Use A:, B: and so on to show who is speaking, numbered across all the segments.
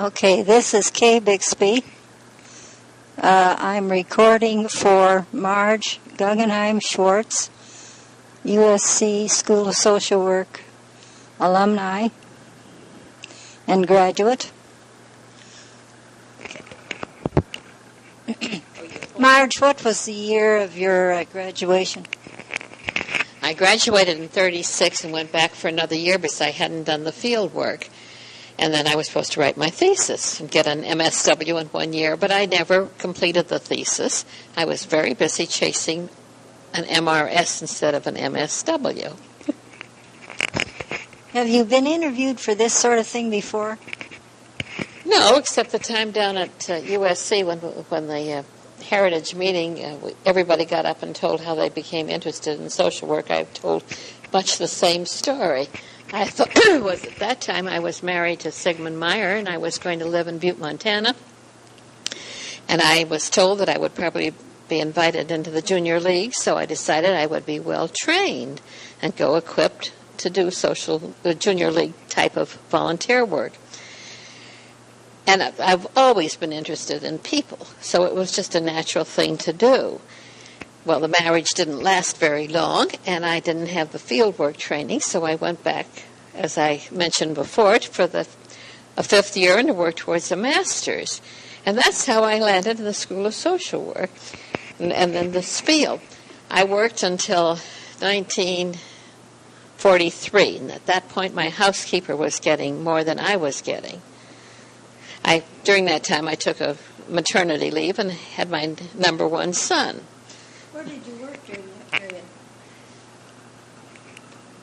A: Okay, this is Kay Bixby. I'm recording for Marge Guggenheim Schwarz, USC School of Social Work alumni and graduate. Marge, what was the year of your graduation?
B: I graduated in 36 and went back for another year because I hadn't done the field work. And then I was supposed to write my thesis and get an MSW in 1 year, but I never completed the thesis. I was very busy chasing an MRS instead of an MSW.
A: Have you been interviewed for this sort of thing before?
B: No, except the time down at USC when the Heritage meeting, everybody got up and told how they became interested in social work. I've told much the same story. I thought was at that time I was married to Sigmund Meyer, and I was going to live in Butte, Montana. And I was told that I would probably be invited into the junior league, so I decided I would be well trained and go equipped to do the junior league type of volunteer work. And I've always been interested in people, so it was just a natural thing to do. Well, the marriage didn't last very long, and I didn't have the fieldwork training, so I went back, as I mentioned before, for a fifth year and to work towards a master's. And that's how I landed in the School of Social Work and then this field. I worked until 1943, and at that point my housekeeper was getting more than I was getting. During that time, I took a maternity leave and had my number one son.
A: Where did you work during that period?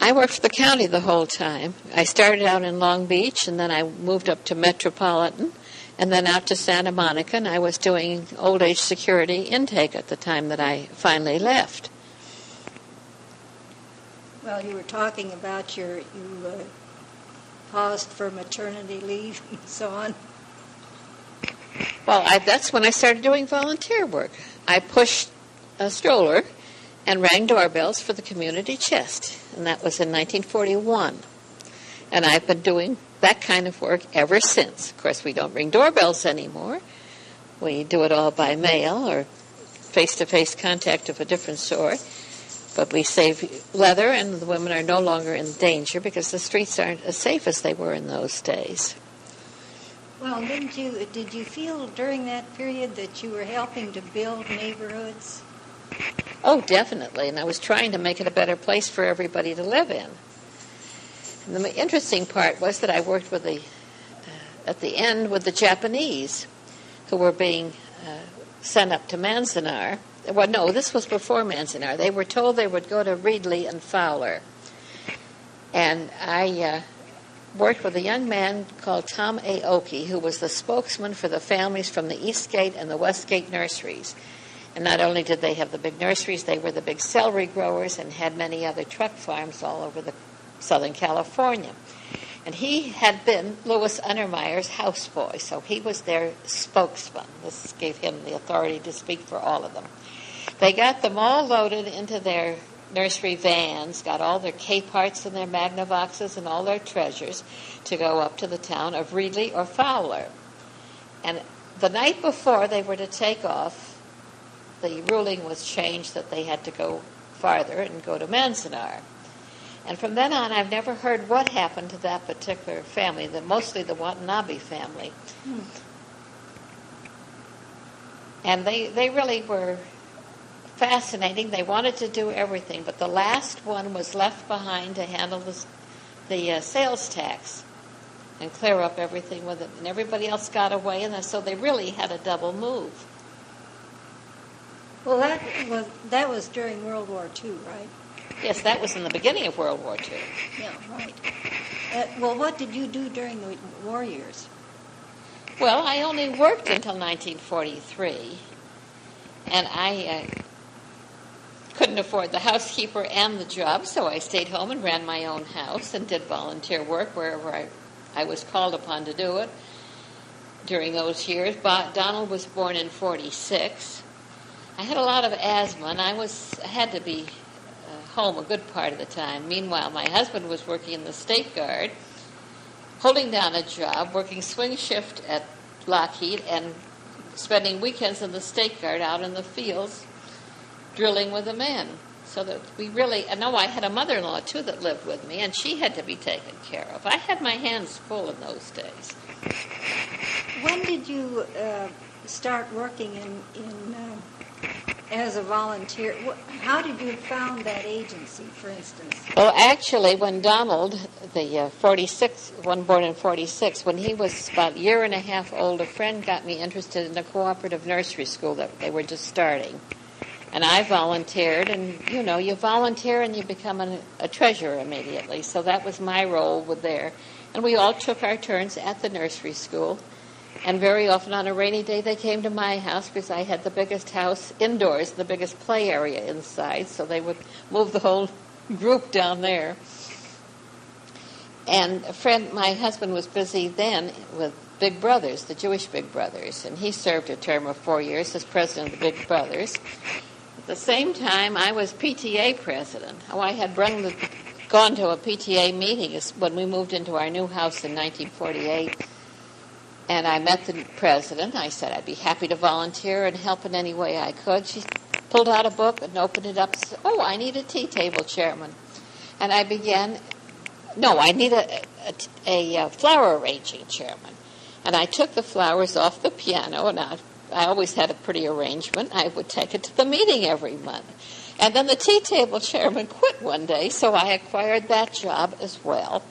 B: I worked for the county the whole time. I started out in Long Beach, and then I moved up to Metropolitan, and then out to Santa Monica, and I was doing old age security intake at the time that I finally left.
A: Well, you were talking about you paused for maternity leave and so on.
B: Well, that's when I started doing volunteer work. I pushed a stroller and rang doorbells for the community chest, and that was in 1941. And I've been doing that kind of work ever since. Of course, we don't ring doorbells anymore. We do it all by mail or face-to-face contact of a different sort. But we save leather, and the women are no longer in danger because the streets aren't as safe as they were in those days.
A: Well, did you feel during that period that you were helping to build neighborhoods?
B: Oh, definitely, and I was trying to make it a better place for everybody to live in. And the interesting part was that I worked with at the end with the Japanese who were being sent up to Manzanar. Well, no, this was before Manzanar. They were told they would go to Reedley and Fowler. And I worked with a young man called Tom Aoki, who was the spokesman for the families from the Eastgate and the Westgate nurseries. And not only did they have the big nurseries, they were the big celery growers and had many other truck farms all over Southern California. And he had been Louis Untermeyer's houseboy, so he was their spokesman. This gave him the authority to speak for all of them. They got them all loaded into their nursery vans, got all their K-parts and their Magnavoxes and all their treasures to go up to the town of Reedley or Fowler. And the night before they were to take off, the ruling was changed that they had to go farther and go to Manzanar. And from then on, I've never heard what happened to that particular family, mostly the Watanabe family. And they really were fascinating. They wanted to do everything, but the last one was left behind to handle the sales tax and clear up everything with it. And everybody else got away, and so they really had a double move.
A: Well, that was during World War II, right?
B: Yes, that was in the beginning of World War II.
A: Yeah, right. Well, what did you do during the war years?
B: Well, I only worked until 1943, and I couldn't afford the housekeeper and the job, so I stayed home and ran my own house and did volunteer work wherever I was called upon to do it during those years. Donald was born in 46. I had a lot of asthma, and I had to be home a good part of the time. Meanwhile, my husband was working in the State Guard, holding down a job, working swing shift at Lockheed, and spending weekends in the State Guard out in the fields drilling with the men. So that we really, I know I had a mother-in-law too that lived with me, and she had to be taken care of. I had my hands full in those days.
A: When did you start working as a volunteer? How did you found that agency, for instance?
B: Well, actually, when Donald, the 46, one born in 46, when he was about a year and a half old, a friend got me interested in a cooperative nursery school that they were just starting. And I volunteered, and, you know, you volunteer and you become a treasurer immediately. So that was my role with there. And we all took our turns at the nursery school. And very often on a rainy day, they came to my house because I had the biggest house indoors, the biggest play area inside. So they would move the whole group down there. And a friend, my husband was busy then with Big Brothers, the Jewish Big Brothers. And he served a term of 4 years as president of the Big Brothers. At the same time, I was PTA president. Oh, I had gone to a PTA meeting when we moved into our new house in 1948. And I met the president. I said I'd be happy to volunteer and help in any way I could. She pulled out a book and opened it up and said, "Oh, I need a tea table chairman." And I began, "No, I need a flower arranging chairman." And I took the flowers off the piano, and I always had a pretty arrangement. I would take it to the meeting every month. And then the tea table chairman quit one day, so I acquired that job as well.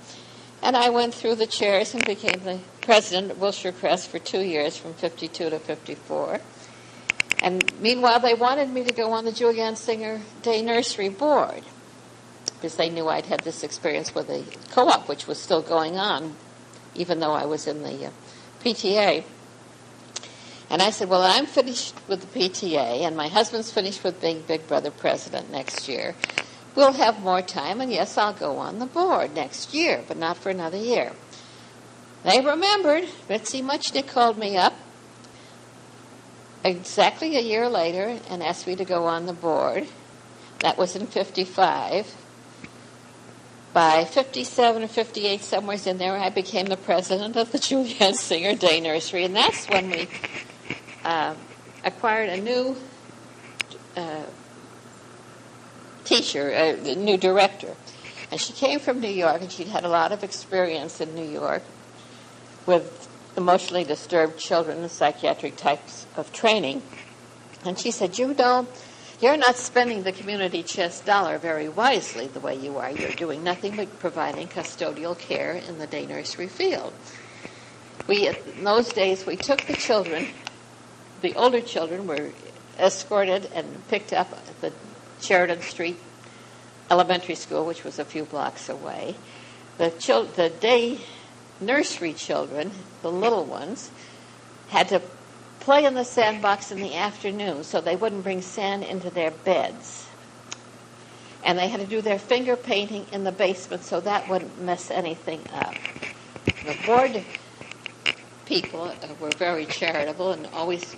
B: And I went through the chairs and became the president of Wilshire Crest for 2 years, from 52 to 54. And meanwhile, they wanted me to go on the Julianne Singer Day Nursery Board because they knew I'd had this experience with the co-op, which was still going on, even though I was in the PTA. And I said, well, I'm finished with the PTA, and my husband's finished with being Big Brother president next year. We'll have more time, and yes, I'll go on the board next year, but not for another year. They remembered. Betsy Muchnick called me up exactly a year later and asked me to go on the board. That was in 55. By 57 or 58, somewhere in there, I became the president of the Julianne Singer Day Nursery, and that's when we acquired a new teacher, a new director. And she came from New York, and she'd had a lot of experience in New York with emotionally disturbed children and psychiatric types of training. And she said, you know, you're not spending the community chest dollar very wisely the way you are. You're doing nothing but providing custodial care in the day nursery field. In those days, we took the children, the older children were escorted and picked up at the Sheridan Street Elementary School, which was a few blocks away. The day nursery children, the little ones, had to play in the sandbox in the afternoon so they wouldn't bring sand into their beds. And they had to do their finger painting in the basement so that wouldn't mess anything up. The board people were very charitable and always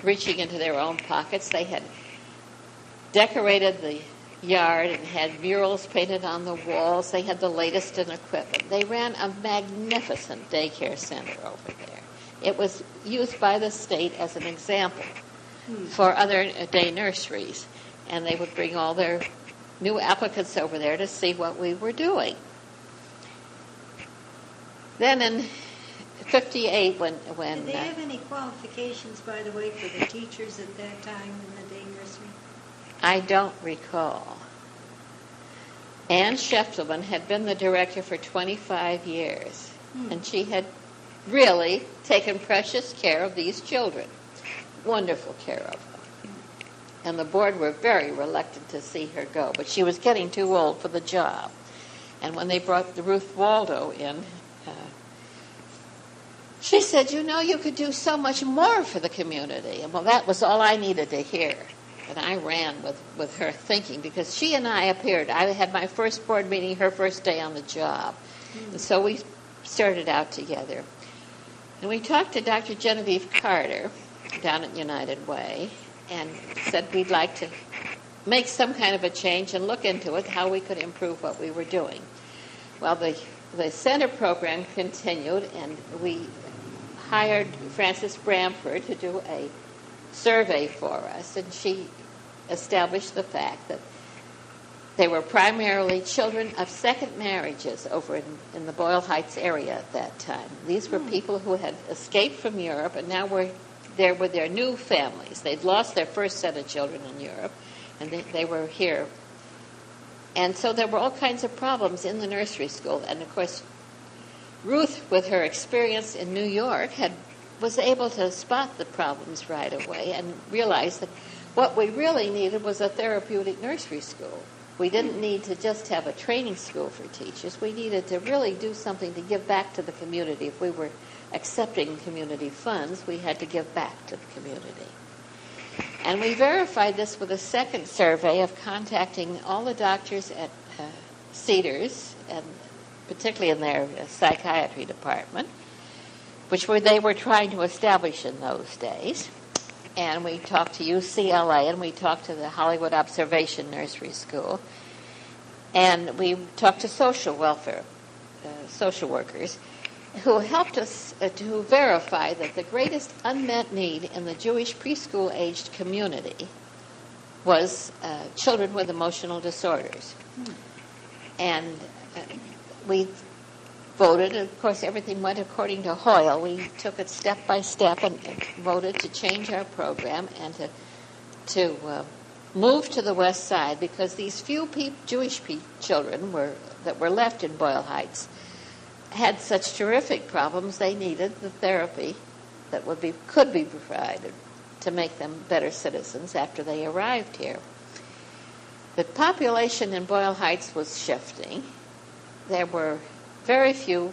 B: reaching into their own pockets. They had decorated the yard and had murals painted on the walls. They had the latest in equipment. They ran a magnificent daycare center over there. It was used by the state as an example for other day nurseries. And they would bring all their new applicants over there to see what we were doing. Then in 58, when
A: did they have any qualifications, by the way, for the teachers at that time in the day nursery?
B: I don't recall. Ann Scheftelman had been the director for 25 years, and she had really taken precious care of these children. Wonderful care of them. And the board were very reluctant to see her go, but she was getting too old for the job. And when they brought the Ruth Waldo in, she said, you know, you could do so much more for the community. And well, that was all I needed to hear. And I ran with her thinking, because she and I appeared. I had my first board meeting her first day on the job. And so we started out together. And we talked to Dr. Genevieve Carter down at United Way and said we'd like to make some kind of a change and look into it, how we could improve what we were doing. Well, the center program continued, and we hired Frances Bramford to do a survey for us, and she established the fact that they were primarily children of second marriages over in the Boyle Heights area at that time. These were people who had escaped from Europe and now were there with their new families. They'd lost their first set of children in Europe, and they were here. And so there were all kinds of problems in the nursery school. And, of course, Ruth, with her experience in New York, was able to spot the problems right away and realize that what we really needed was a therapeutic nursery school. We didn't need to just have a training school for teachers. We needed to really do something to give back to the community. If we were accepting community funds, we had to give back to the community. And we verified this with a second survey of contacting all the doctors at Cedars, and particularly in their psychiatry department, which they were trying to establish in those days. And we talked to UCLA, and we talked to the Hollywood Observation Nursery School, and we talked to social welfare, social workers, who helped us to verify that the greatest unmet need in the Jewish preschool-aged community was children with emotional disorders. And we voted, and of course everything went according to Hoyle. We took it step by step and voted to change our program and to move to the west side, because these few Jewish children that were left in Boyle Heights had such terrific problems. They needed the therapy that could be provided to make them better citizens after they arrived here. The population in Boyle Heights was shifting. There were very few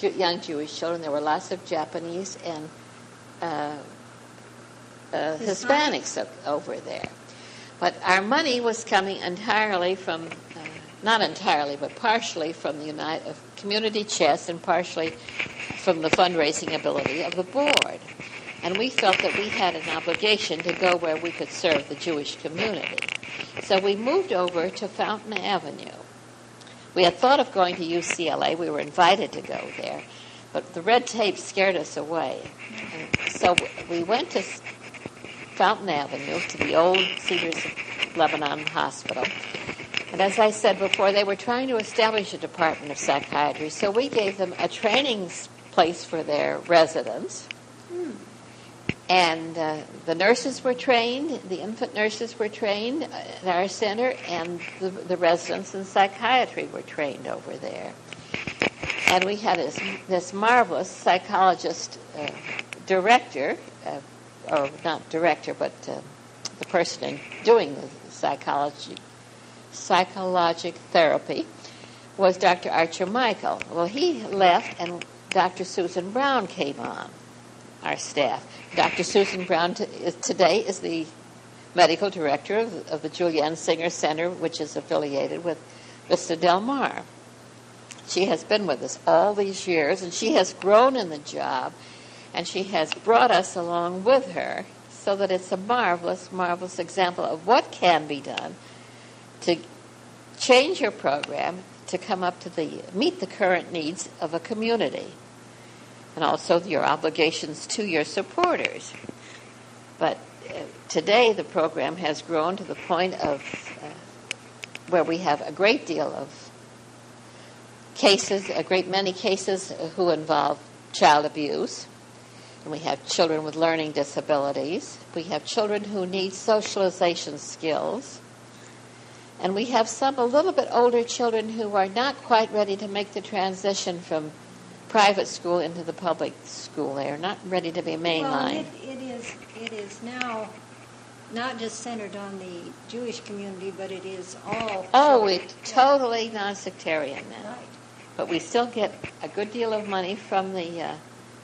B: young Jewish children. There were lots of Japanese and Hispanics over there. But our money was coming entirely from, not entirely, but partially from the Community Chest and partially from the fundraising ability of the board. And we felt that we had an obligation to go where we could serve the Jewish community. So we moved over to Fountain Avenue. We had thought of going to UCLA. We were invited to go there, but the red tape scared us away. And so we went to Fountain Avenue, to the old Cedars of Lebanon Hospital. And as I said before, they were trying to establish a department of psychiatry, so we gave them a training place for their residents. And the nurses were trained, the infant nurses were trained at our center, and the residents in psychiatry were trained over there. And we had this marvelous psychologist director, or not director, but the person doing the psychologic therapy was Dr. Archer Michael. Well, he left, and Dr. Susan Brown came on our staff. Dr. Susan Brown today is the medical director of the Julianne Singer Center, which is affiliated with Vista Del Mar. She has been with us all these years, and she has grown in the job, and she has brought us along with her, so that it's a marvelous, marvelous example of what can be done to change your program to come up to meet the current needs of a community, and also your obligations to your supporters. But today the program has grown to the point of where we have a great deal of cases, a great many cases who involve child abuse. And we have children with learning disabilities. We have children who need socialization skills. And we have some a little bit older children who are not quite ready to make the transition from private school into the public school. They are not ready to be mainline.
A: Well, it is now not just centered on the Jewish community, but it is all.
B: Oh, it's totally non-sectarian now.
A: Right.
B: But we still get a good deal of money from the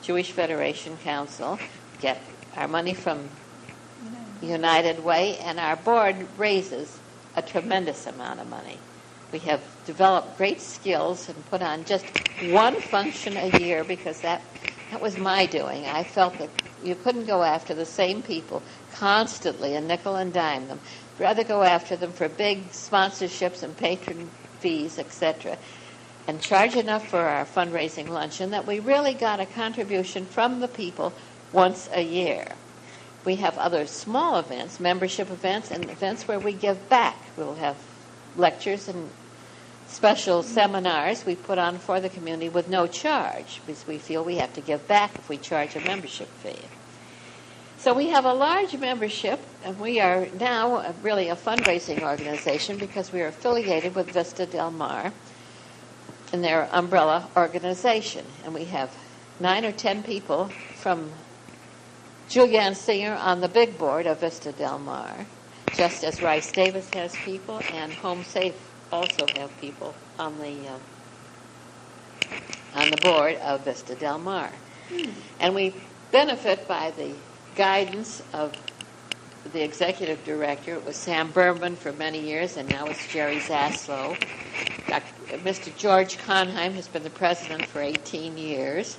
B: Jewish Federation Council, get our money from United Way, and our board raises a tremendous amount of money. We have developed great skills and put on just one function a year, because that was my doing. I felt that you couldn't go after the same people constantly and nickel and dime them. Rather go after them for big sponsorships and patron fees, etc. and charge enough for our fundraising luncheon that we really got a contribution from the people once a year. We have other small events, membership events, and events where we give back. We'll have lectures and special seminars we put on for the community with no charge, because we feel we have to give back if we charge a membership fee. So we have a large membership, and we are now really a fundraising organization because we are affiliated with Vista Del Mar in their umbrella organization. And we have 9 or 10 people from Julianne Singer on the big board of Vista Del Mar, just as Rice Davis has people, and Home Safe also have people on the board of Vista Del Mar. And we benefit by the guidance of the executive director. It was Sam Berman for many years, and now it's Jerry Zaslow. Mr. George Conheim has been the president for 18 years,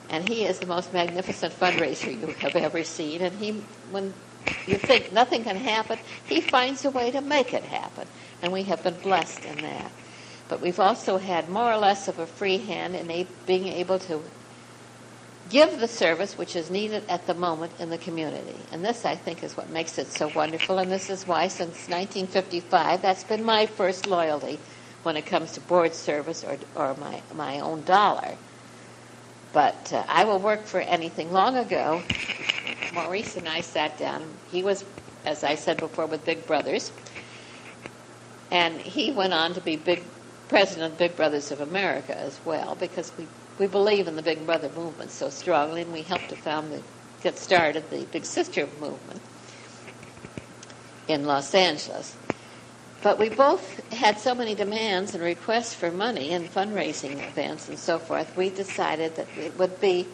B: and he is the most magnificent fundraiser you have ever seen. And he, when you think nothing can happen, he finds a way to make it happen, and we have been blessed in that. But we've also had more or less of a free hand in being able to give the service which is needed at the moment in the community. And this, I think, is what makes it so wonderful, and this is why since 1955, that's been my first loyalty when it comes to board service or my own dollar. But I will work for anything. Long ago, Maurice and I sat down. He was, as I said before, with Big Brothers, and he went on to be president of Big Brothers of America as well, because we believe in the Big Brother movement so strongly, and we helped to get started the Big Sister movement in Los Angeles. But we both had so many demands and requests for money and fundraising events and so forth, we decided that it would be,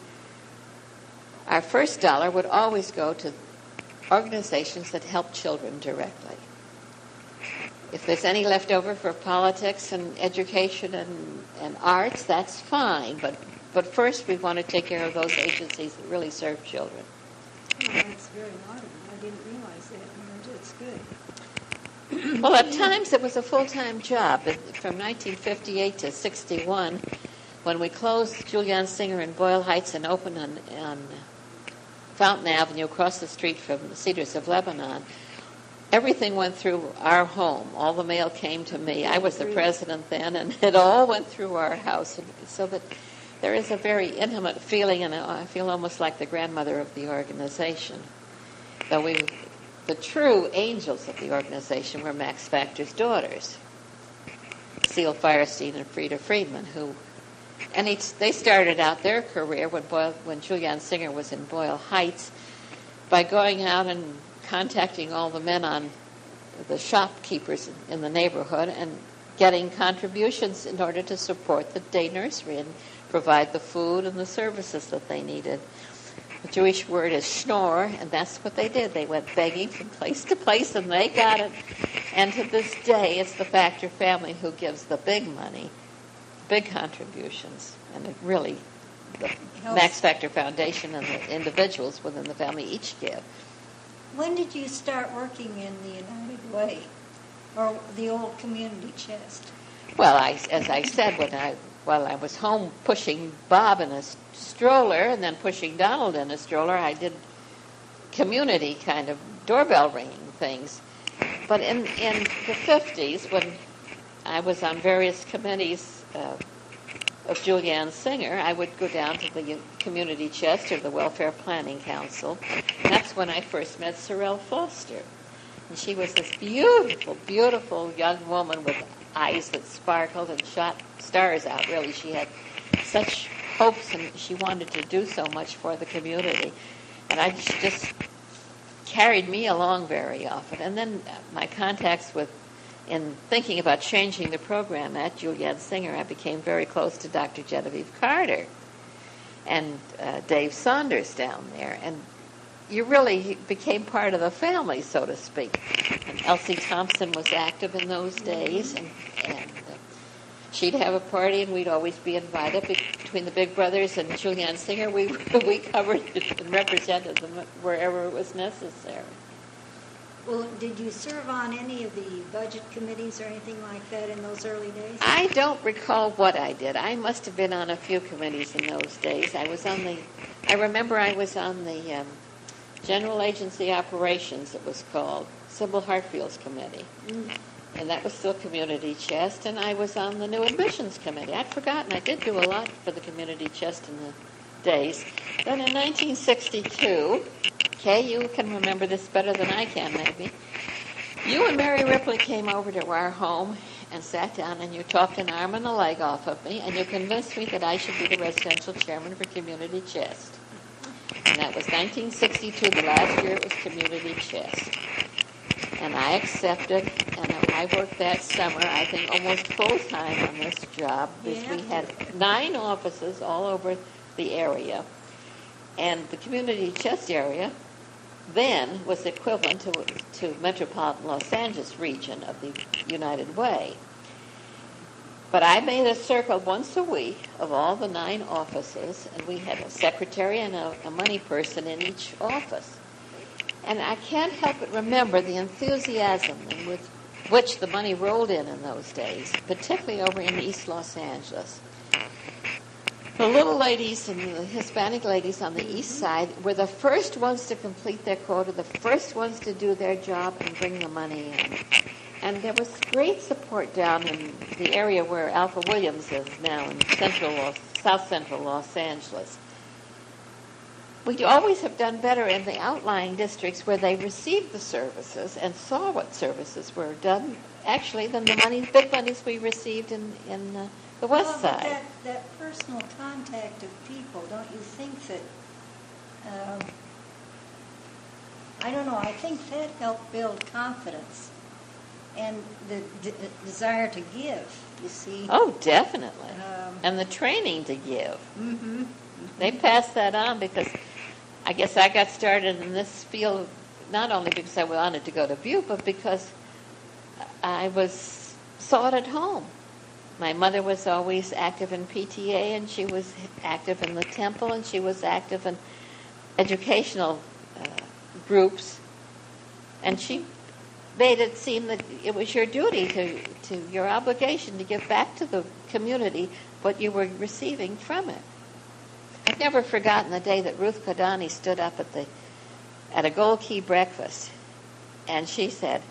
B: our first dollar would always go to organizations that help children directly. If there's any left over for politics and education and arts, that's fine. But first, we want to take care of those agencies that really serve children.
A: Oh, that's very laudable. I didn't realize that. It's good.
B: Well, at times it was a full-time job. From 1958 to 61, when we closed Julianne Singer in Boyle Heights and opened on Fountain Avenue across the street from the Cedars of Lebanon, everything went through our home. All the mail came to me. I was the president then, and it all went through our house. So that there is a very intimate feeling, and I feel almost like the grandmother of the organization. Though the true angels of the organization were Max Factor's daughters, Cecile Firestein and Frida Friedman, they started out their career when Julianne Singer was in Boyle Heights by going out and contacting all the men on the shopkeepers in the neighborhood and getting contributions in order to support the day nursery and provide the food and the services that they needed. The Jewish word is schnorr, and that's what they did. They went begging from place to place, and they got it. And to this day, it's the Factor family who gives the big money, big contributions, and it really, the Max Factor Foundation and the individuals within the family each give.
A: When did you start working in the United Way, or the old community chest?
B: Well, as I said, while I was home pushing Bob in a stroller and then pushing Donald in a stroller, I did community kind of doorbell ringing things. But in the 50s, when I was on various committees of Julianne Singer, I would go down to the community chest or the Welfare Planning Council. That's when I first met Sorrel Foster. And she was this beautiful, beautiful young woman with eyes that sparkled and shot stars out, really. She had such hopes, and she wanted to do so much for the community. And she just carried me along very often. And then my contacts in thinking about changing the program at Julianne Singer, I became very close to Dr. Genevieve Carter and Dave Saunders down there. And you really became part of the family, so to speak. And Elsie Thompson was active in those days, and she'd have a party, and we'd always be invited. Between the Big Brothers and Julianne Singer, we covered it and represented them wherever it was necessary.
A: Well, did you serve on any of the budget committees or anything like that in those early days?
B: I don't recall what I did. I must have been on a few committees in those days. I remember I was on the General Agency Operations, it was called, Sybil Hartfield's committee. And that was still Community Chest. And I was on the New Admissions Committee. I'd forgotten. I did do a lot for the Community Chest in the days. Then in 1962, Kay, you can remember this better than I can, maybe. You and Mary Ripley came over to our home and sat down, and you talked an arm and a leg off of me, and you convinced me that I should be the residential chairman for Community Chest. And that was 1962, the last year it was Community Chest. And I accepted, and I worked that summer, I think, almost full-time on this job, because we had 9 offices all over the area. And the Community Chest area then was equivalent to metropolitan Los Angeles region of the United Way. But I made a circle once a week of all the 9 offices, and we had a secretary and a money person in each office. And I can't help but remember the enthusiasm with which the money rolled in those days, particularly over in East Los Angeles. The little ladies and the Hispanic ladies on the east side were the first ones to complete their quota, the first ones to do their job and bring the money in. And there was great support down in the area where Alpha Williams is now in South Central Los Angeles. We'd always have done better in the outlying districts where they received the services and saw what services were done, actually, than the big monies we received in the west side.
A: That personal contact of people, don't you think that, I don't know, I think that helped build confidence and the desire to give, you see.
B: Oh, definitely. And the training to give.
A: Mm-hmm.
B: They passed that on because I guess I got started in this field not only because I wanted to go to Butte, but because I saw it at home. My mother was always active in PTA, and she was active in the temple, and she was active in educational groups. And she made it seem that it was your duty to your obligation to give back to the community what you were receiving from it. I've never forgotten the day that Ruth Kodani stood up at a Gold Key breakfast, and she said,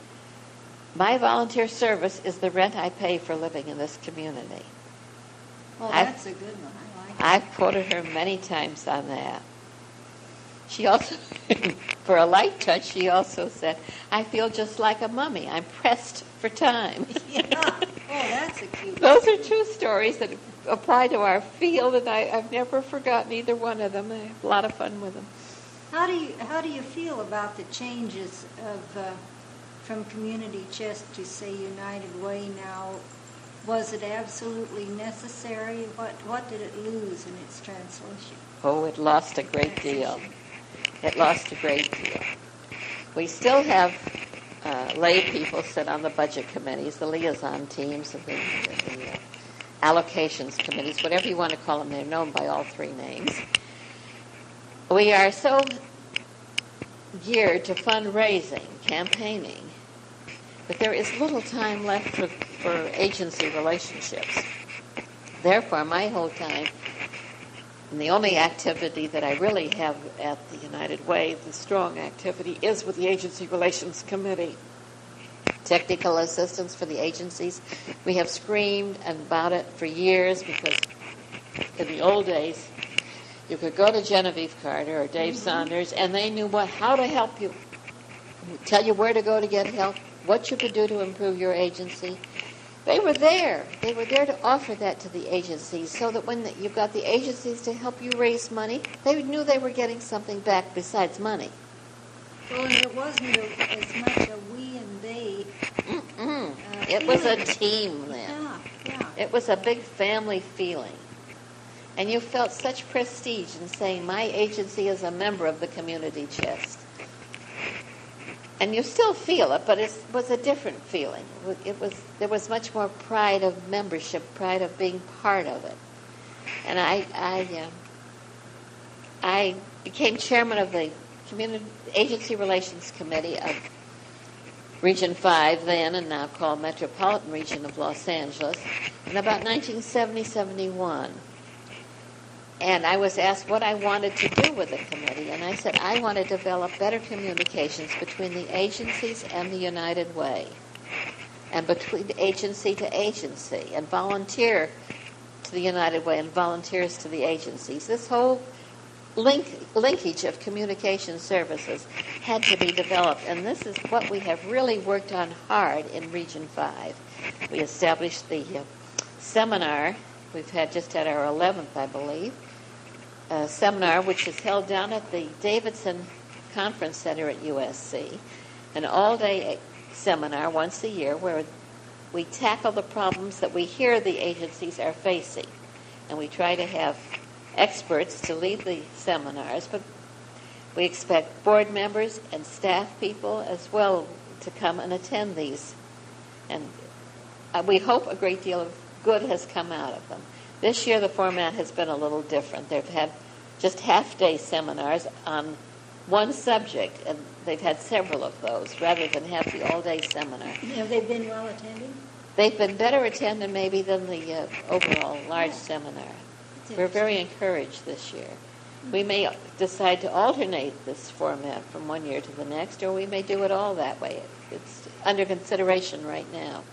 B: "My volunteer service is the rent I pay for living in this community."
A: Well, that's a good one. I like that.
B: I've quoted her many times on that. She also, for a light touch, she also said, "I feel just like a mummy. I'm pressed for time."
A: Yeah. Oh, that's a cute one.
B: Those are true stories that apply to our field, and I've never forgotten either one of them. I have a lot of fun with them.
A: How do you feel about the changes of from Community Chest to, say, United Way now? Was it absolutely necessary? What did it lose in its translation?
B: Oh, it lost a great deal. It lost a great deal. We still have lay people sit on the budget committees, the liaison teams, and the allocations committees, whatever you want to call them. They're known by all 3 names. We are so geared to fundraising, campaigning, but there is little time left for agency relationships. Therefore, my whole time, and the only activity that I really have at the United Way, the strong activity, is with the Agency Relations Committee. Technical assistance for the agencies. We have screamed about it for years because in the old days, you could go to Genevieve Carter or Dave Saunders, and they knew how to help you. Tell you where to go to get help, what you could do to improve your agency. They were there. They were there to offer that to the agencies so that when you got the agencies to help you raise money, they knew they were getting something back besides money.
A: Well, and it wasn't as much a we and they.
B: It was a team then.
A: Yeah.
B: It was a big family feeling. And you felt such prestige in saying, my agency is a member of the Community Chest. And you still feel it, but it was a different feeling. There was much more pride of membership, pride of being part of it. And I became chairman of the Agency Relations Committee of Region 5 then, and now called Metropolitan Region of Los Angeles, in about 1970-71. And I was asked what I wanted to do with the committee, and I said I want to develop better communications between the agencies and the United Way, and between agency to agency, and volunteer to the United Way and volunteers to the agencies. This whole linkage of communication services had to be developed, and this is what we have really worked on hard in Region 5. We established the seminar. We've just had our 11th, I believe, seminar, which is held down at the Davidson Conference Center at USC, an all-day seminar once a year where we tackle the problems that we hear the agencies are facing, and we try to have experts to lead the seminars, but we expect board members and staff people as well to come and attend these. And we hope a great deal of good has come out of them. This year the format has been a little different. They've had just half-day seminars on one subject, and they've had several of those rather than have the all-day seminar.
A: Have they been well attended?
B: They've been better attended maybe than the overall large seminar. We're very encouraged this year. We may decide to alternate this format from one year to the next, or we may do it all that way. It's under consideration right now.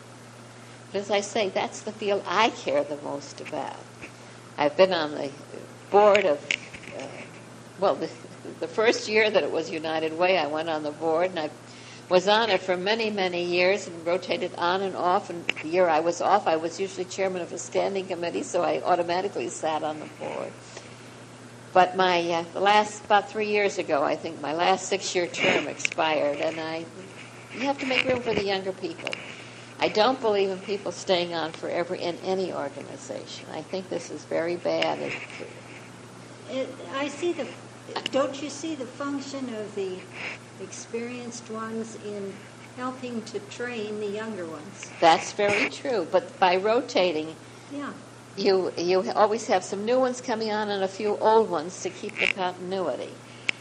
B: But as I say, that's the field I care the most about. I've been on the board of, the first year that it was United Way, I went on the board, and I was on it for many, many years and rotated on and off. And the year I was off, I was usually chairman of a standing committee, so I automatically sat on the board. But my about 3 years ago, I think my last 6-year term expired, and you have to make room for the younger people. I don't believe in people staying on forever in any organization. I think this is very bad.
A: Don't you see the function of the experienced ones in helping to train the younger ones?
B: That's very true. But by rotating,
A: yeah,
B: you always have some new ones coming on and a few old ones to keep the continuity.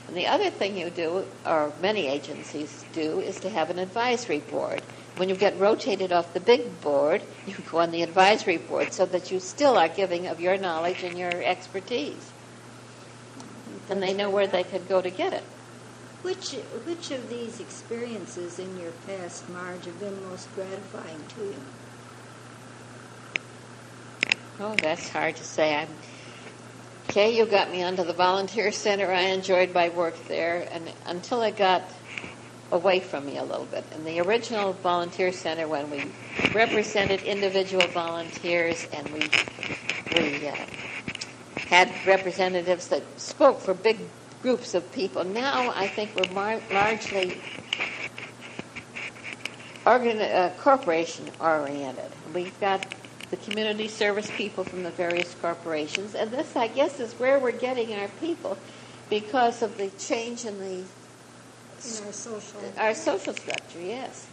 B: And the other thing you do, or many agencies do, is to have an advisory board. When you get rotated off the big board, you go on the advisory board so that you still are giving of your knowledge and your expertise. And they know where they could go to get it.
A: Which of these experiences in your past, Marge, have been most gratifying to you?
B: Oh, that's hard to say. Okay, you got me onto the volunteer center. I enjoyed my work there, and until it got away from me a little bit. In the original volunteer center, when we represented individual volunteers and we had representatives that spoke for big groups of people. Now I think we're largely corporation-oriented. We've got the community service people from the various corporations, and this, I guess, is where we're getting our people because of the change in our social structure, yes.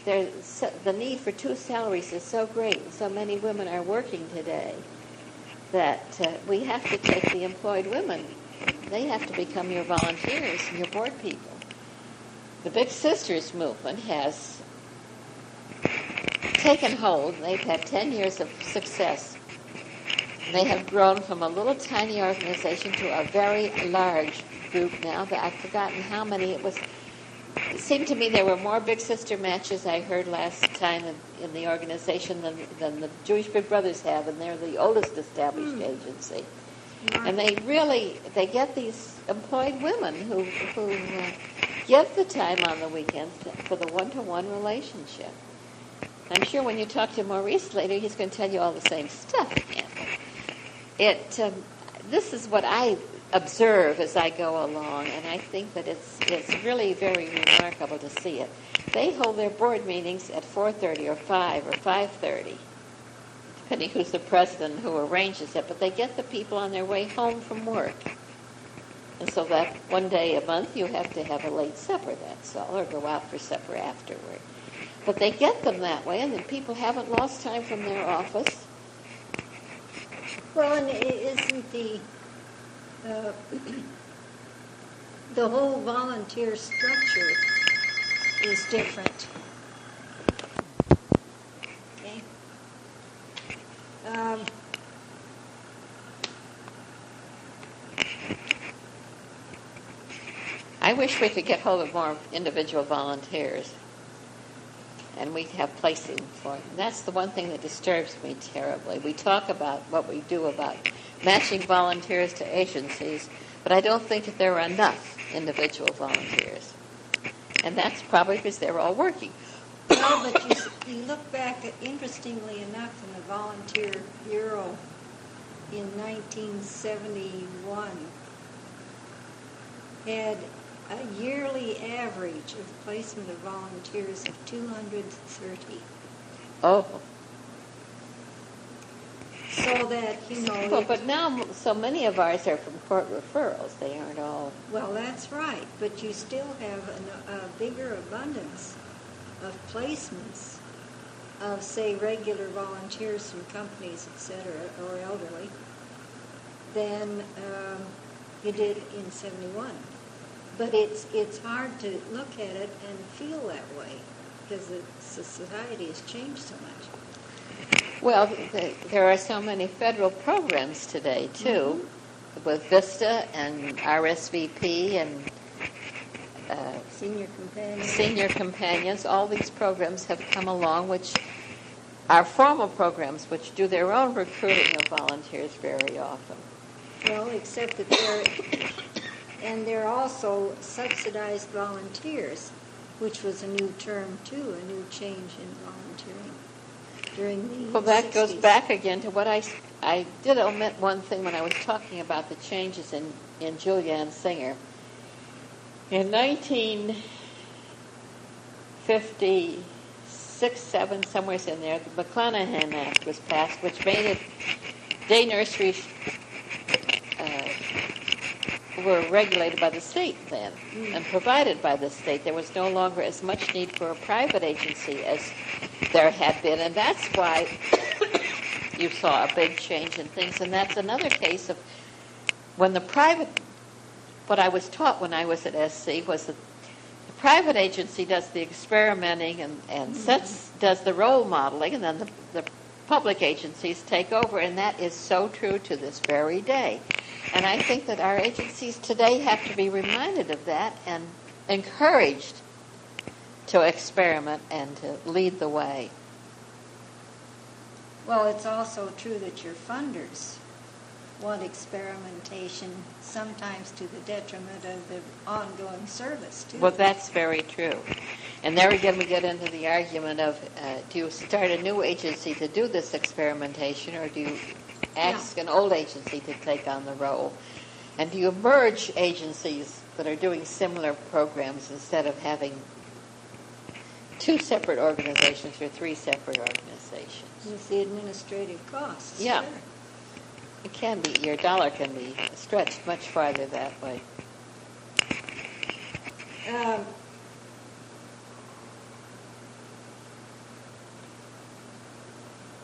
B: The need for 2 salaries is so great, and so many women are working today that we have to take the employed women. They have to become your volunteers and your board people. The Big Sisters movement has taken hold. They've had 10 years of success. They have grown from a little tiny organization to a very large group now. I've forgotten how many it was. It seemed to me there were more Big Sister matches I heard last time in the organization than the Jewish Big Brothers have, and they're the oldest established agency. And they get these employed women who give the time on the weekends for the one-to-one relationship. I'm sure when you talk to Maurice later, he's going to tell you all the same stuff again. This is what I observe as I go along, and I think that it's really very remarkable to see it. They hold their board meetings at 4:30 or 5 or 5:30, depending who's the president who arranges it, but they get the people on their way home from work. And so that one day a month you have to have a late supper, that's all, or go out for supper afterward. But they get them that way, and the people haven't lost time from their office.
A: Well, and isn't the whole volunteer structure is different
B: I wish we could get hold of more individual volunteers, and we'd have placing for them. That's the one thing that disturbs me terribly. We talk about what we do about matching volunteers to agencies, but I don't think that there are enough individual volunteers. And that's probably because they're all working.
A: Well, but you look back, interestingly enough, in the Volunteer Bureau in 1971 had a yearly average of placement of volunteers of 230.
B: Oh.
A: So that,
B: Well, but now so many of ours are from court referrals. They aren't all...
A: Well, that's right, but you still have a bigger abundance of placements of, say, regular volunteers from companies, etc., or elderly, than you did in 71. But it's hard to look at it and feel that way because the society has changed so much.
B: Well, there are so many federal programs today, too, with VISTA and RSVP and Senior Companions. All these programs have come along, which are formal programs, which do their own recruiting of volunteers very often.
A: Well, except that they're also subsidized volunteers, which was a new term, too, a new change in volunteering during the
B: Well, that
A: 60s.
B: goes back again to what I did omit one thing when I was talking about the changes in Julianne Singer. In 1956, 7, somewhere in there, the McClanahan Act was passed, which made it day nurseries were regulated by the state then and provided by the state. There was no longer as much need for a private agency as there had been, and that's why you saw a big change in things. And that's another case of when the private, what I was taught when I was at SC was that the private agency does the experimenting and does the role modeling, and then the public agencies take over, and that is so true to this very day. And I think that our agencies today have to be reminded of that and encouraged to experiment and to lead the way.
A: Well, it's also true that your funders want experimentation, sometimes to the detriment of the ongoing service, too.
B: Well, that's very true. And there again we get into the argument of do you start a new agency to do this experimentation, or do you ask an old agency to take on the role? And do you merge agencies that are doing similar programs instead of having 2 separate organizations or 3 separate organizations?
A: With the administrative costs.
B: Yeah.
A: Sure.
B: It can be, your dollar can be stretched much farther that way.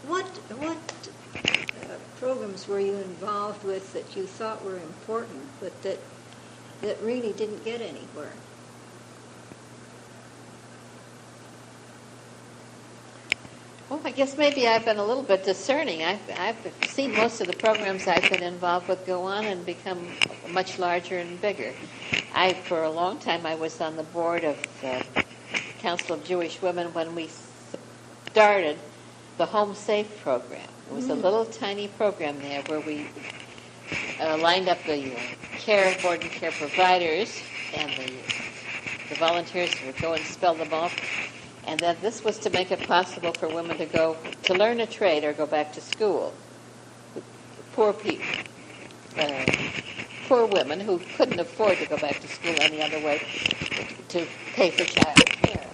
A: What programs were you involved with that you thought were important, but that really didn't get anywhere?
B: Well, I guess maybe I've been a little bit discerning. I've seen most of the programs I've been involved with go on and become much larger and bigger. For a long time, I was on the board of the Council of Jewish Women when we started the Home Safe program. It was a little tiny program there where we lined up the board and care providers and the volunteers would go and spell them off. And then this was to make it possible for women to go to learn a trade or go back to school. Poor people, poor women who couldn't afford to go back to school any other way to pay for child care.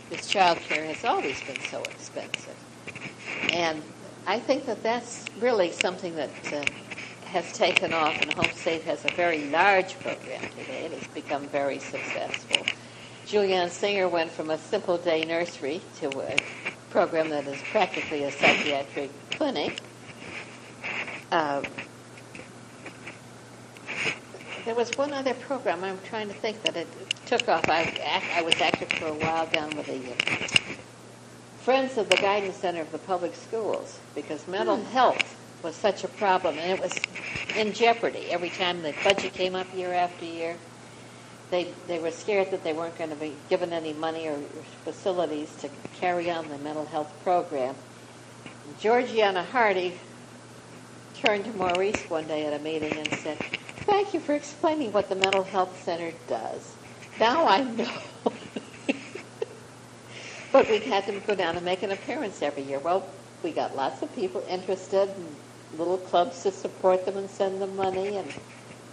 B: Because child care has always been so expensive. And I think that that's really something that has taken off, and Home Safe has a very large program today. It has become very successful. Julianne Singer went from a simple day nursery to a program that is practically a psychiatric clinic. There was one other program I'm trying to think that it took off. I was active for a while down with the Friends of the Guidance Center of the Public Schools, because mental health was such a problem, and it was in jeopardy every time the budget came up year after year. they were scared that they weren't going to be given any money or facilities to carry on the mental health program. Georgiana Hardy turned to Maurice one day at a meeting and said, "Thank you for explaining what the mental health center does. Now I know." But we had them go down and make an appearance every year. Well, we got lots of people interested and little clubs to support them and send them money and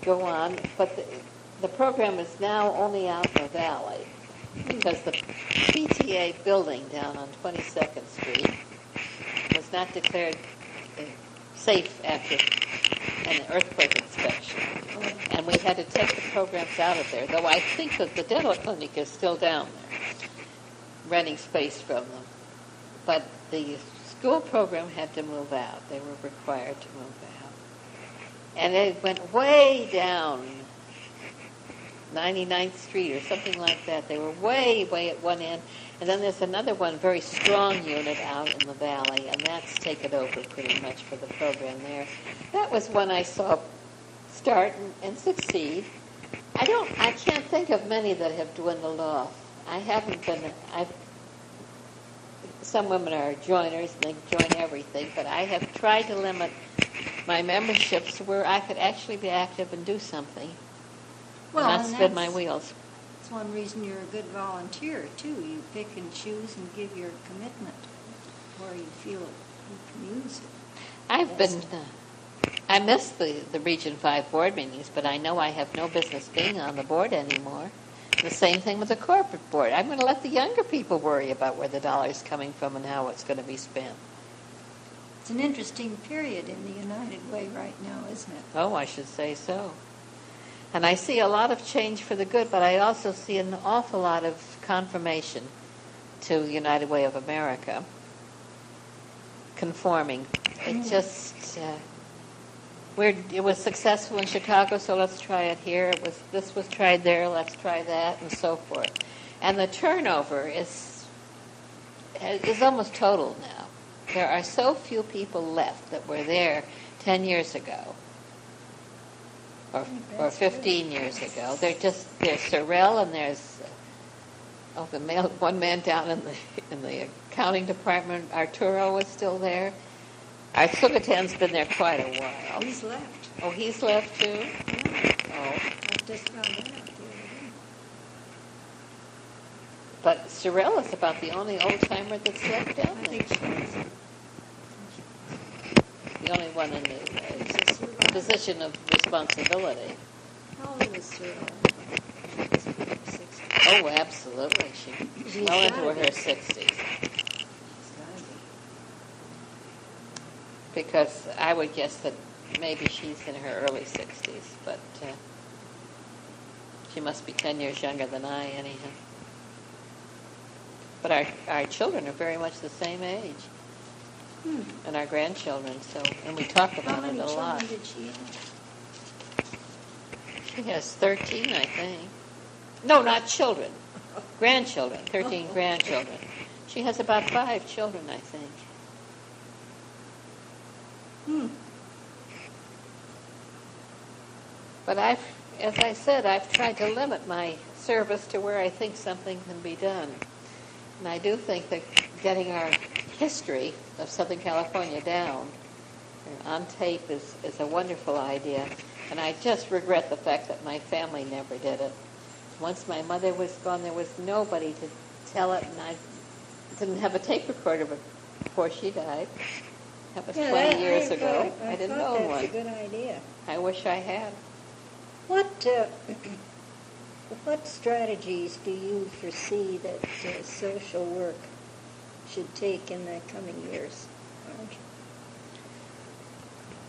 B: go on. But the program is now only out in the valley because the PTA building down on 22nd Street was not declared safe after an earthquake inspection. And we had to take the programs out of there, though I think that the dental clinic is still down there, renting space from them. But the school program had to move out. They were required to move out. And it went way down 99th Street or something like that. They were way, way at one end. And then there's another one, very strong unit out in the valley, and that's taken over pretty much for the program there. That was one I saw start and succeed. I can't think of many that have dwindled off. Some women are joiners and they join everything, but I have tried to limit my memberships to where I could actually be active and do something.
A: Well,
B: and not spin my wheels.
A: That's one reason you're a good volunteer, too. You pick and choose and give your commitment where you feel you can use it.
B: I miss the Region 5 board meetings, but I know I have no business being on the board anymore. The same thing with the corporate board. I'm going to let the younger people worry about where the dollar's coming from and how it's going to be spent.
A: It's an interesting period in the United Way right now, isn't it?
B: Oh, I should say so. And I see a lot of change for the good, but I also see an awful lot of confirmation to United Way of America, conforming. It just, it was successful in Chicago, so let's try it here. This was tried there, let's try that, and so forth. And the turnover is almost total now. There are so few people left that were there 10 years ago. Or 15 years ago. There's Sorrell and there's one man down in the accounting department. Arturo is still there. Our Sugatan's been there quite a while.
A: He's left.
B: Oh, he's left too?
A: Yeah.
B: Oh.
A: I just found that out the other day.
B: But Sorrell is about the only old-timer that's left down
A: I
B: there.
A: think she is.
B: The only one in the position of responsibility.
A: How old is Sorrell?
B: Oh, absolutely. She's well into her 60s. Because I would guess that maybe she's in her early 60s, but she must be 10 years younger than I, anyhow. But our children are very much the same age. And our grandchildren, and we talk about it a lot.
A: How many children did she have?
B: She has 13, I think. No, not children. Grandchildren, 13 grandchildren. She has about 5 children, I think. But as I said, I've tried to limit my service to where I think something can be done. And I do think that getting our history of Southern California down on tape is a wonderful idea. And I just regret the fact that my family never did it. Once my mother was gone, there was nobody to tell it, and I didn't have a tape recorder before she died. That was 20 years ago. I didn't own one.
A: That's a good idea.
B: I wish I had.
A: What strategies do you foresee that social work should take in the coming years?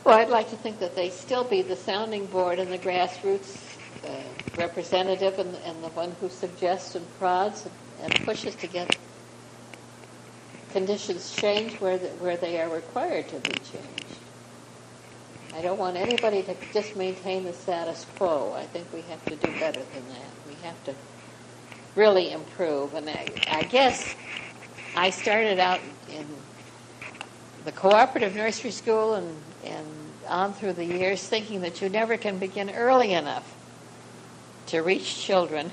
B: Well, I'd like to think that they still be the sounding board and the grassroots representative and the one who suggests and prods and pushes to get conditions changed where they are required to be changed. I don't want anybody to just maintain the status quo. I think we have to do better than that. We have to really improve. And I guess I started out in the cooperative nursery school and on through the years thinking that you never can begin early enough to reach children,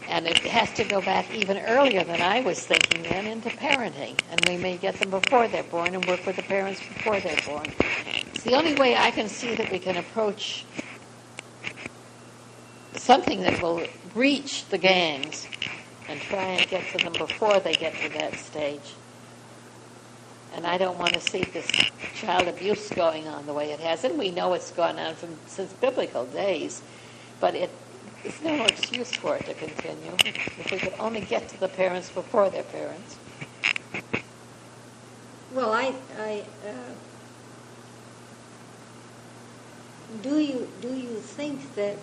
B: and it has to go back even earlier than I was thinking then into parenting. And we may get them before they're born and work with the parents before they're born. It's the only way I can see that we can approach something that will reach the gangs and try and get to them before they get to that stage. And I don't want to see this child abuse going on the way it has. And we know it's gone on since biblical days, but there's no excuse for it to continue. If we could only get to the parents before their parents.
A: Well, do you think that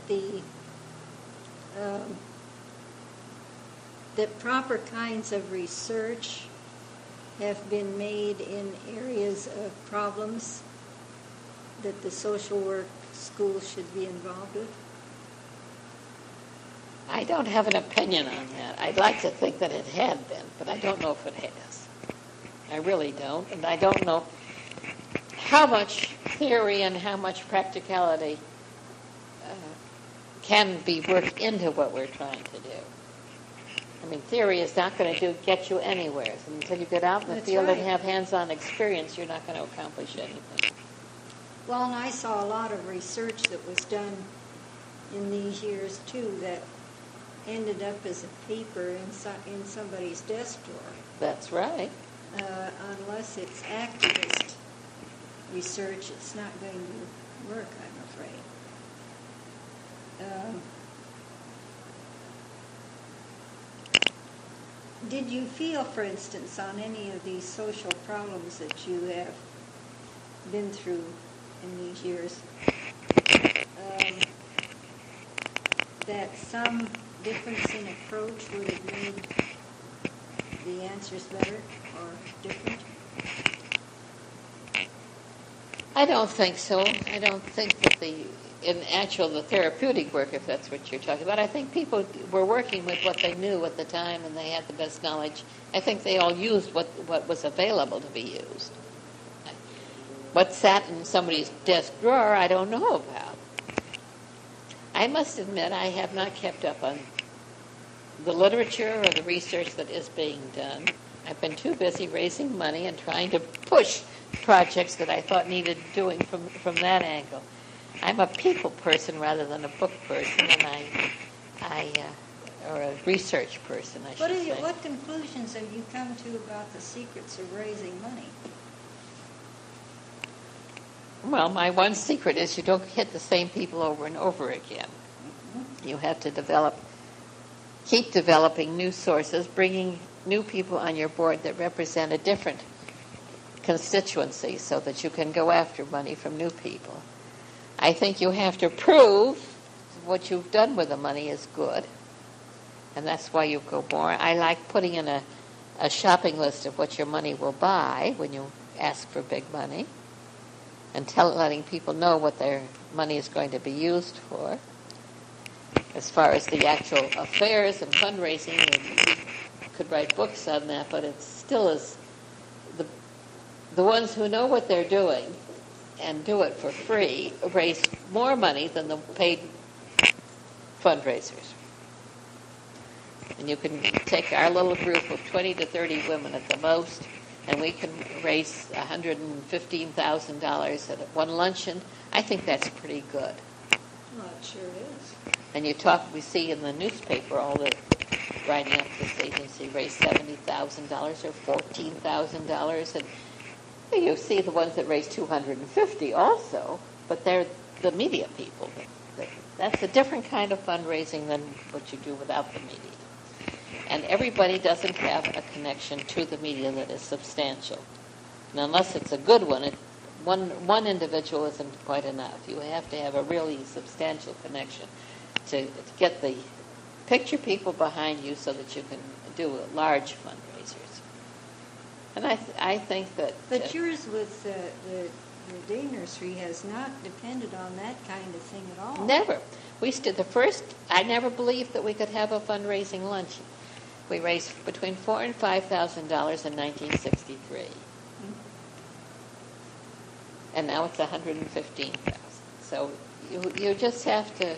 A: that proper kinds of research have been made in areas of problems that the social work school should be involved with?
B: I don't have an opinion on that. I'd like to think that it had been, but I don't know if it has. I really don't. And I don't know how much theory and how much practicality can be worked into what we're trying to do. I mean, theory is not going to get you anywhere. So until you get out in the
A: That's
B: field
A: right.
B: and have hands-on experience, you're not going to accomplish anything.
A: Well, and I saw a lot of research that was done in these years, too, that ended up as a paper in somebody's desk drawer.
B: That's right.
A: Unless it's activist research, it's not going to work, I'm afraid. Did you feel, for instance, on any of these social problems that you have been through in these years, that some difference in approach would have made the answers better or different?
B: I don't think so. I don't think that the therapeutic work, if that's what you're talking about, I think people were working with what they knew at the time and they had the best knowledge. I think they all used what was available to be used. What sat in somebody's desk drawer, I don't know about. I must admit I have not kept up on the literature or the research that is being done. I've been too busy raising money and trying to push projects that I thought needed doing from that angle. I'm a people person rather than a book person, and or a research person, I should say.
A: What conclusions have you come to about the secrets of raising money?
B: Well, my one secret is you don't hit the same people over and over again. You have to keep developing new sources, bringing new people on your board that represent a different constituency so that you can go after money from new people. I think you have to prove what you've done with the money is good, and that's why you go more. I like putting in a shopping list of what your money will buy when you ask for big money, and letting people know what their money is going to be used for. As far as the actual affairs and fundraising, you could write books on that, but it still is the ones who know what they're doing and do it for free raise more money than the paid fundraisers. And you can take our little group of 20 to 30 women at the most, and we can raise $115,000 at one luncheon. I think that's pretty good.
A: Well, it sure is.
B: And we see in the newspaper all the writing up this agency raised $70,000 or $14,000, and you see the ones that raise $250 also, but they're the media people. That's a different kind of fundraising than what you do without the media. And everybody doesn't have a connection to the media that is substantial. And unless it's a good one, one individual isn't quite enough. You have to have a really substantial connection to get the picture people behind you so that you can do large fundraisers. And I think that...
A: But yours with the day nursery has not depended on that kind of thing at all.
B: Never. I never believed that we could have a fundraising luncheon. We raised between $4,000 and $5,000 in 1963. Mm-hmm. And now it's $115,000. So you just have to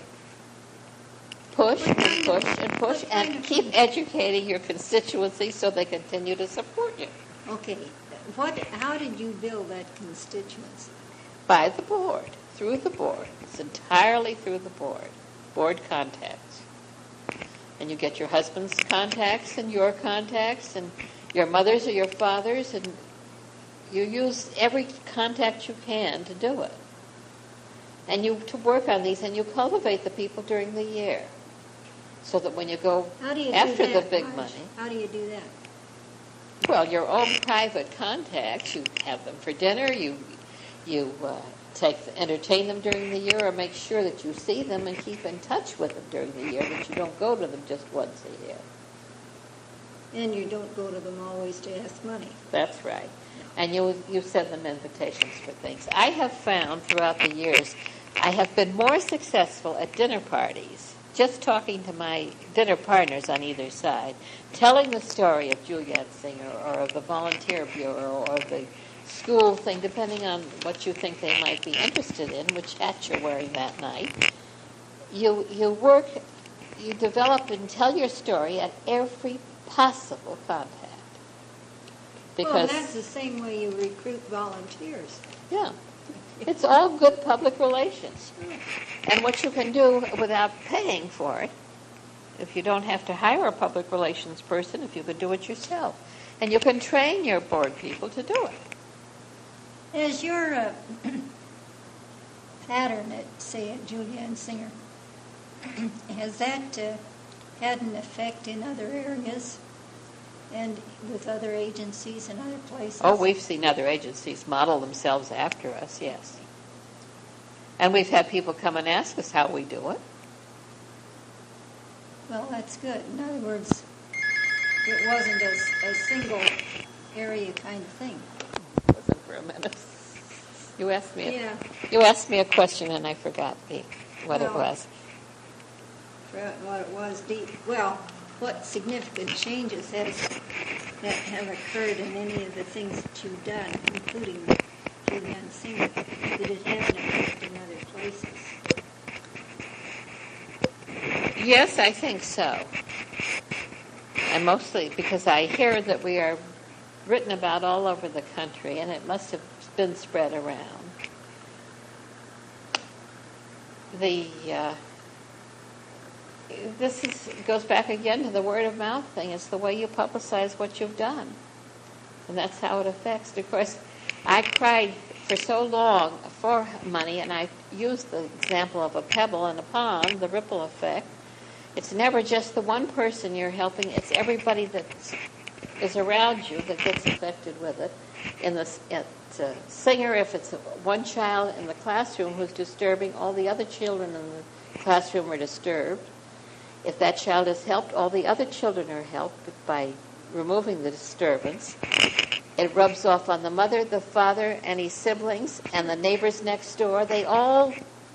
B: push and push and push and keep educating your constituency so they continue to support you.
A: Okay, how did you build that constituency?
B: By the board, through the board. It's entirely through the board contacts. And you get your husband's contacts and your contacts and your mother's or your father's, and you use every contact you can to do it. And you to work on these, and you cultivate the people during the year, so that when you go after the big money.
A: How do you do that?
B: Well, your own private contacts, you have them for dinner, you entertain them during the year, or make sure that you see them and keep in touch with them during the year, that you don't go to them just once a year.
A: And you don't go to them always to ask money.
B: That's right. And you send them invitations for things. I have found throughout the years, I have been more successful at dinner parties, just talking to my dinner partners on either side, telling the story of Juliet Singer or of the Volunteer Bureau or the school thing, depending on what you think they might be interested in, which hat you're wearing that night. You develop and tell your story at every possible contact.
A: Well, that's the same way you recruit volunteers.
B: Yeah. It's all good public relations. And what you can do without paying for it, if you don't have to hire a public relations person, if you could do it yourself. And you can train your board people to do it.
A: As your pattern at, say, at Juliet Singer, has that had an effect in other areas and with other agencies and other places?
B: Oh, we've seen other agencies model themselves after us, yes. And we've had people come and ask us how we do it.
A: Well, that's good. In other words, it wasn't a single area kind of thing.
B: It wasn't for a minute. You asked me a question and I forgot what it was.
A: What it was deep. Well, what significant changes that have occurred in any of the things that you've done, including Juliet Singer? Did it have an effect in other places?
B: Yes, I think so. And mostly because I hear that we are written about all over the country, and it must have been spread around. Goes back again to the word of mouth thing. It's the way you publicize what you've done. And that's how it affects. Of course, I cried for so long for money, and I used the example of a pebble in a pond, the ripple effect. It's never just the one person you're helping. It's everybody that is around you that gets affected with it. Singer, if it's one child in the classroom who's disturbing, all the other children in the classroom are disturbed. If that child is helped, all the other children are helped by removing the disturbance. It rubs off on the mother, the father, any siblings, and the neighbors next door. They all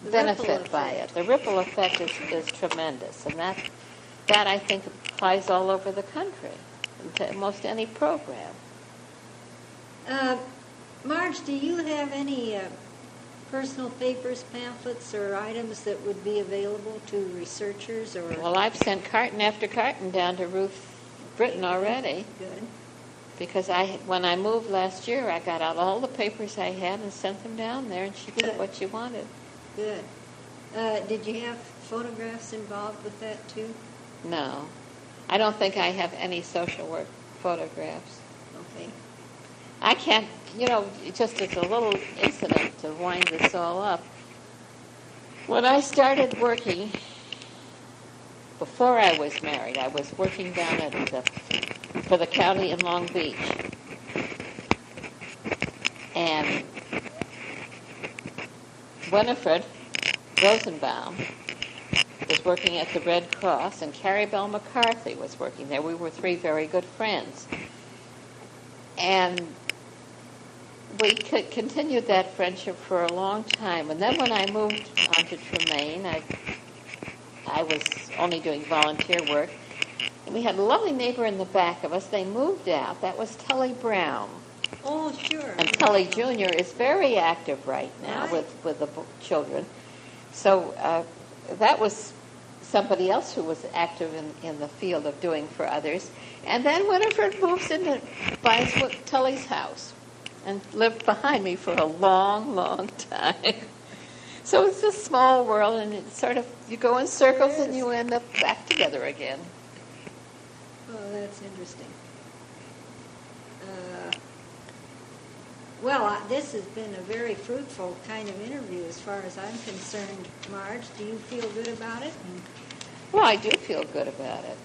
B: benefit by it. The ripple effect is tremendous, and that I think applies all over the country, to most any program.
A: Marge, do you have any personal papers, pamphlets, or items that would be available to researchers? Or
B: Well, I've sent carton after carton down to Ruth Britton already.
A: Good.
B: Because when I moved last year, I got out all the papers I had and sent them down there, and she took what she wanted.
A: Good. Did you have photographs involved with that, too?
B: No. I don't think I have any social work photographs.
A: Okay.
B: I can't, just as a little incident to wind this all up. When I started working, before I was married, I was working down for the county in Long Beach. And Winifred Rosenbaum was working at the Red Cross, and Carrie Bell McCarthy was working there. We were three very good friends. And we continued that friendship for a long time. And then when I moved on to Tremaine, I was only doing volunteer work. And we had a lovely neighbor in the back of us. They moved out. That was Tully Brown.
A: Oh, sure.
B: And Tully Jr. is very active right now with the children. So that was somebody else who was active in the field of doing for others. And then Winifred moves into buys Tully's house and lived behind me for a long, long time. So it's a small world, and it's sort of, you go in circles and you end up back together again.
A: Oh, that's interesting. Well, this has been a very fruitful kind of interview as far as I'm concerned. Marge, do you feel good about it?
B: Well, I do feel good about it.